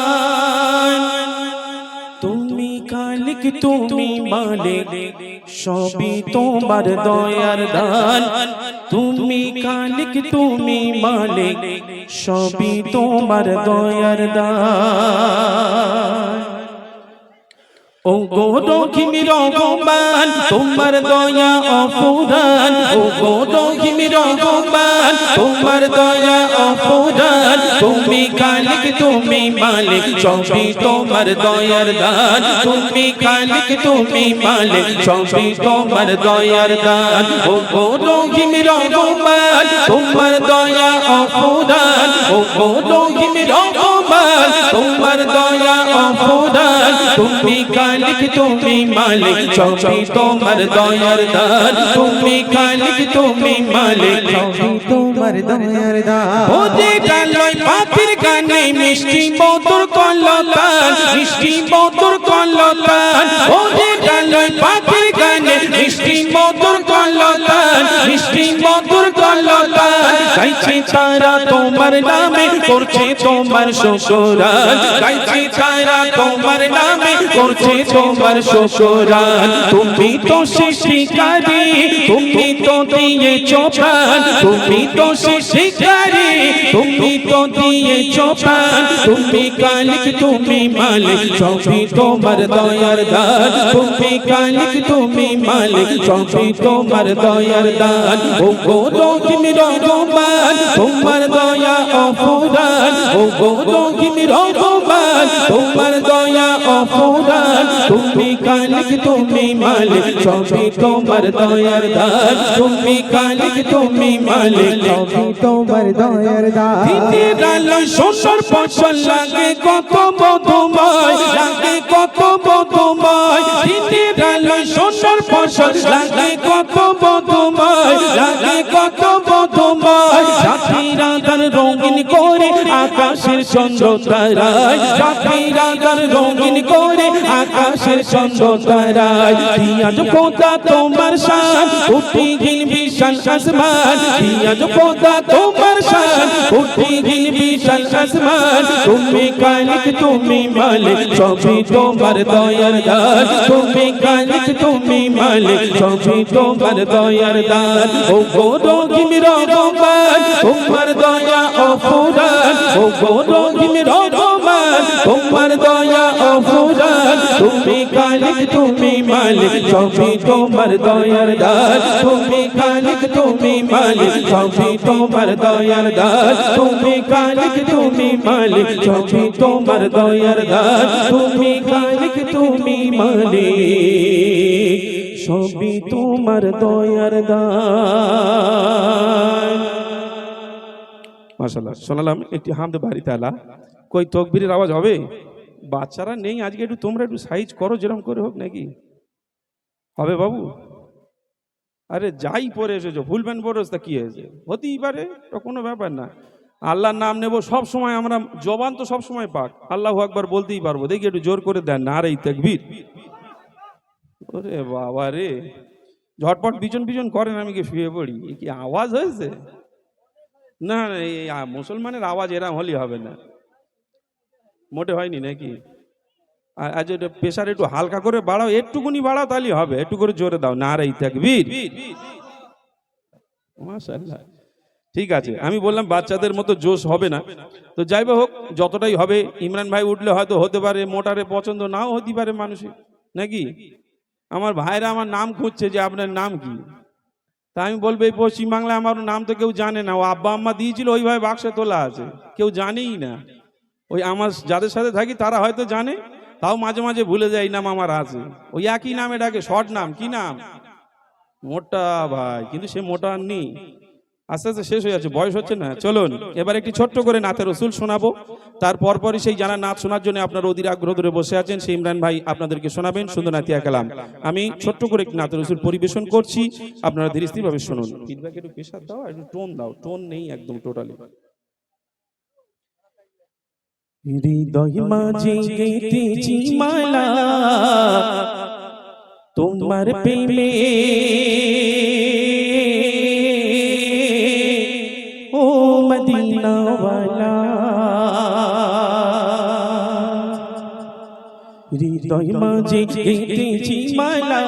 অফুরান। তুমি খালিক তুমি মালিক সবই তোমার দয়ার দান। তুমি খালিক তুমি মালিক সবই তোমার দয়ার দান। ও গো রহিম রহমান তোমার দয়া অফুরান। ও গো রহিম রহমান তোমার দয়া অফুরান। তুমি খালিক তুমি মালিক সবই তোমার দয়ার দান। তুমি খালিক তুমি মালিক সবই তোমার দয়ার দান। ও গো রহিম রহমান তোমার দয়া অফুরান। ও গো রহিম রহমান তোমার দয়া অফুরান। তুমি খালিক তুমি মালিক সবই তোমার দয়ার দান। তুমি খালিক তুমি মালিক সবই তোমার দয়ার দান। ওরে ডালয় পাখির গানে মিষ্টি মধুর কলতান, মিষ্টি মধুর কলতান। ওরে ডালয় পাখির গানে মিষ্টি মধুর কলতান, মিষ্টি মধুর কলতান। গাইছে তারা তোমার নামে করছে তোমার শুকরান। গাইছে তারা তোমার নামে করছে তোমার শুকরান। তুমি তো সৃষ্টিকারী তুমি তো দিয়েছো প্রাণ। তুমি তো সৃষ্টিকারী তুমি তো দিয়েছো প্রাণ। তুমি খালিক তুমি মালিক সবই তোমার দয়ার দান। তুমি খালিক তুমি মালিক সবই তোমার দয়ার দান। ও গো রহিম রহমান তোমার দয়া অফুরান। ও গো রহিম রহমান তোমার দয়া অফুরান। তুমি খালিক তুমি মালিক সবই তোমার দয়ার দান। তুমি খালিক তুমি মালিক সবই তোমার দয়ার দান। দিনের আলো সোনার ফসল লাগে কত মধুময়, লাগে কত মধুময়। দিনের আলো সোনার ফসল লাগে কত মধুময়, লাগে কত মধুময়। সাথীরা তার রঙিন করে আকাশের চন্দ্র তারায়, সাথীরা তার রঙিন করে আকাশের চন্দ্র তারায়। পিয়াজ পোতা তোমার শান উঠি গিল বিশাল আসমান। পিয়াজ পোতা তোমার শান উঠি গিল বিশাল আসমান। তুমি খালিক তুমি মালিক সবই তোমার দয়ার দান। তুমি খালিক তুমি মালিক সবই তোমার দয়ার দান। ও গো রহিম রহমান তোমার দয়া অফুরান। ও গো রহিম রহমান তোমার দয়া অফুরান। তুমি খালিক তুমি মালিক সবই তোমার দয়ার দান। তুমি খালিক তুমি মালিক সবই তোমার দয়ার দান। তুমি খালিক তুমি মালিক সবই তোমার দয়ার দান। তুমি খালিক তুমি মালিক সবই তোমার দয়ার দান। মাশাআল্লাহ শোনালাম একটি হামদ বাড়ি তাআলা। কই তাকবীরের আওয়াজ হবে? বাচ্চারা নেই আজকে, একটু তোমরা একটু সাইজ করো যেরকম করে হোক, নাকি হবে বাবু? আরে যাই পরে এসেছো ফুল প্যান্ট পরেছ তা কি হয়েছে, হতেই পারে, তো কোনো ব্যাপার না। আল্লাহর নাম নেব সব সময়, আমরা জবান তো সব সময় পাক, আল্লাহু আকবার বলতেই পারবো। দেখি একটু জোর করে দেন না, আর এই তাকবীর। ওরে বাবা রে, ঝটপট পিছন পিছন করেন, আমি কি শুয়ে পড়ি? কি আওয়াজ হয়েছে? না এই মুসলমানের আওয়াজ এরম হলেই হবে না, মোটে হয়নি নাকি? আজ এটা প্রেশার একটু হালকা করে বাড়াও, একটুকুনি বাড়াও তাহলেই হবে, একটু করে জোরে দাও, নারে তাকবীর। মাশাআল্লাহ, ঠিক আছে। আমি বললাম বাচ্চাদের মতো জোশ হবে না, তো যাই হোক যতটাই হবে। ইমরান ভাই উঠলে হয়তো হতে পারে মোটারে পছন্দ নাও হতে পারে মানুষের, নাকি? আমার ভাইরা আমার নাম খুঁজছে যে আপনার নাম কি, তা আমি বলবো এই পশ্চিমবাংলায় আমার নাম তো কেউ জানে না, ও আব্বা আম্মা দিয়েছিল ওইভাবে বাক্সে তোলা আছে, কেউ জানেই না। ওই আমার যাদের সাথে থাকি তারা হয়তো জানে, তাও মাঝে মাঝে ভুলে যায় এই নাম আমার আছে। ওই একই নামে ডাকে, শর্ট নাম, কি নাম? মোটা ভাই, কিন্তু সে মোটা আর নেই, আস্তে আস্তে শেষ হয়ে যাচ্ছে, বয়স হচ্ছে না। চলুন এবার একটি ছোট্ট করে নাতের রসুল শোনাবো, তারপর পরই সেই যারা নাচ শোনার জন্য আপনারা অধীর আগ্রহ ধরে বসে আছেন, সেই ইমরান ভাই আপনাদেরকে শোনাবেন সুন্দর নাতিয়া কালাম। আমি ছোট্ট করে একটি নাতের রসুল পরিবেশন করছি, আপনারা ধীরে স্থির ভাবে শুনুন। ফিডব্যাক একটু প্রেশার দাও, একটু টোন দাও, টোন নেই একদম টোটালি। হৃদয় মাঝে গেঁথেছি মালা তোমার প্রেমে, ও মদিনা ওয়ালা। হৃদয় মাঝে গেঁথেছি মালা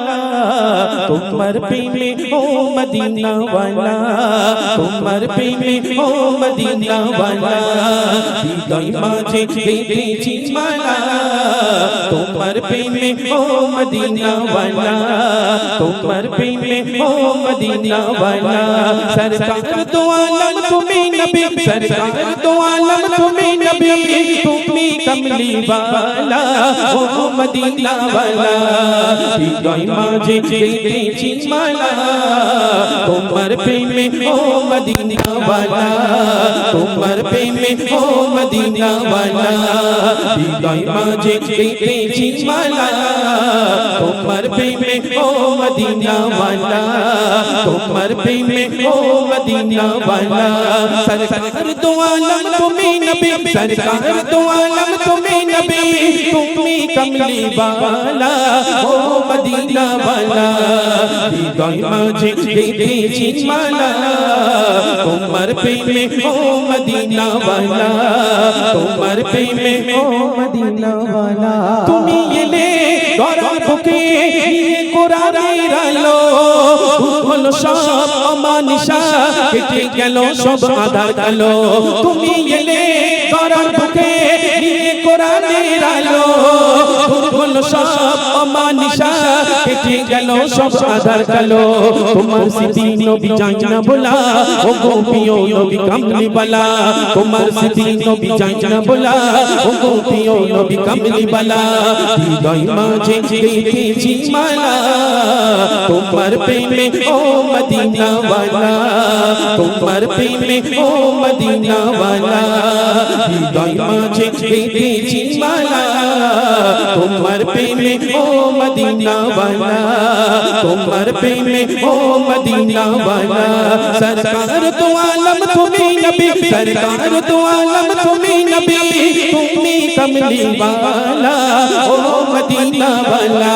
তোমার প্রেমে ও মদিনা ওয়ালা তোমার প্রেমে ও মদিনা ওয়ালা হৃদয় মাঝে গেঁথেছি মালা তোমার প্রেমে ও মদিনা ওয়ালা তোমার প্রেমে ও মদিনা ওয়ালা সরকার দো আলম তুমি নবী সরকার দো আলম তুমি নবী তুমি কমলি वाला ओ मदीना वाला हृदय माझे गেঁথেছি माला তোমার প্রেমে ও মদিনা वाला তোমার প্রেমে ও মদিনা वाला হৃদয় মাঝে গেঁথেছি माला তোমার প্রেমে ও মদিনা वाला তোমার প্রেমে ও মদিনা वाला সরকার দো আলম তুমি নবী সরকার দো আলম তুমি नबी तुमी कमली वाला ओ मदीना वाला हृदय माझे गেঁথেছি माला तुम्हार प्रेमे ओ मदीना वाला तुम्हार प्रेमे ओ मदीना वाला तुमी एले गरम बुके निये কোরআনের আলো হলো সব অমানিসা কেটে গেল সব আধার কালো তুমি এলে গরম বুকে নিয়ে কোরআনের আলো হলো সব অমানিসা কেটে গেল সব আধার কালো তোমার স্মৃতি নবী যায় না বলা ও গো প্রিয় নবী কামলি বালা তোমার স্মৃতি নবী যায় না বলা ও গো প্রিয় নবী কামলি বালা হৃদয় মাঝে গেঁথেছি মালা তোমার প্রেমে ও মদিনা वाला তোমার প্রেমে ও মদিনা वाला হৃদয় মাঝে গেঁথেছি মালা তোমার প্রেমে ও মদিনা वाला তোমার প্রেমে ও মদিনা वाला সরকার দো আলম তুমি নবী সরকার দো আলম তুমি নবী তুমি কমলি वाला ও মদিনা वाला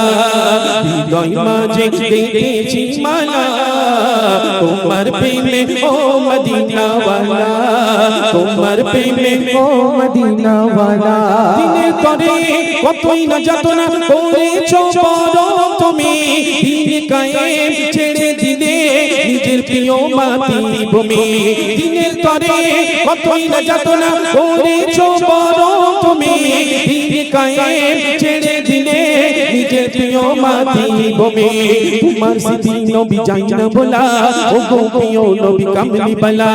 হৃদয় মাঝে গেঁথেছি মালা তোমার প্রেমে ও মদিনা वाला তোমার প্রেমে ও মদিনা वाला দিনে করে কতই না যাতনা করেছো পরম তুমি দিন কায়েম ছেড়ে দিলে নিজের প্রিয় মাতৃভূমি দিনের তরে কতই না যাতনা করেছো পরম তুমি দিন কায়েম ছেড়ে দিলে নিজের প্রিয় মাতৃভূমি তোমার স্মৃতি নবী যায় না বলা ও গো প্রিয় নবী কামলি বালা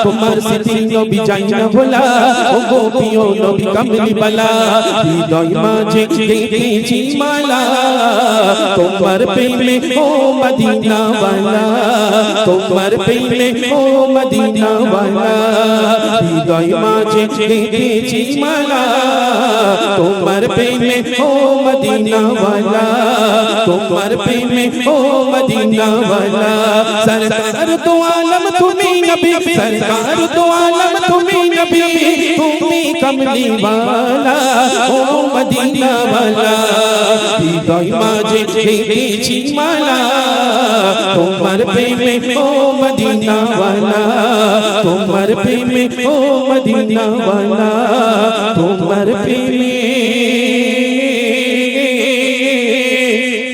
তোমার স্মৃতি নবী যায় না বলা ও গো প্রিয় নবী কামলি বালা হৃদয় মাঝে গেঁথেছি মালা তোমার প্রেমে ও মদিনা वाला তোমার প্রেমে ও মদিনা वाला হৃদয় মাঝে গেঁথেছি মালা তোমার প্রেমে ও মদিনা वाला তোমার প্রেমে ও মদিনা वाला সরকার দো আলম তুমি নবী সরকার দো আলম তুমি নবী তুমি কমলি वाला ও মদিনা वाला হৃদয় মাঝে গেঁথেছি মালা তোমার প্রেমে ও মদিনা वाला তোমার প্রেমে ও মদিনা वाला তোমার প্রেমে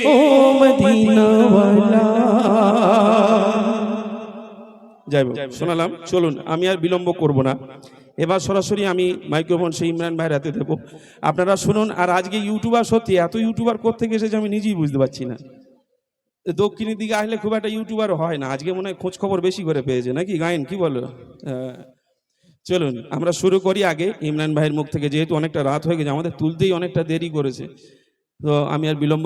ও মদিনা वाला যাই হোক শোনালাম চলুন আমি আর বিলম্ব করব না এবার সরাসরি আমি মাইক্রোফোন সেই ইমরান ভাইয়ের হাতে দেবো আপনারা শুনুন আর আজকে ইউটিউবার সত্যি এত ইউটিউবার কোত্থেকে এসেছে আমি নিজেই বুঝতে পারছি না দক্ষিণের দিকে আসলে খুব একটা ইউটিউবার হয় না আজকে মনে হয় খোঁজ খবর বেশি করে পেয়েছে নাকি গায়েন কি বলো চলুন আমরা শুরু করি আগে ইমরান ভাইয়ের মুখ থেকে যেহেতু অনেকটা রাত হয়ে গেছে আমাদের তুলতেই অনেকটা দেরি করেছে তো আমি আর বিলম্ব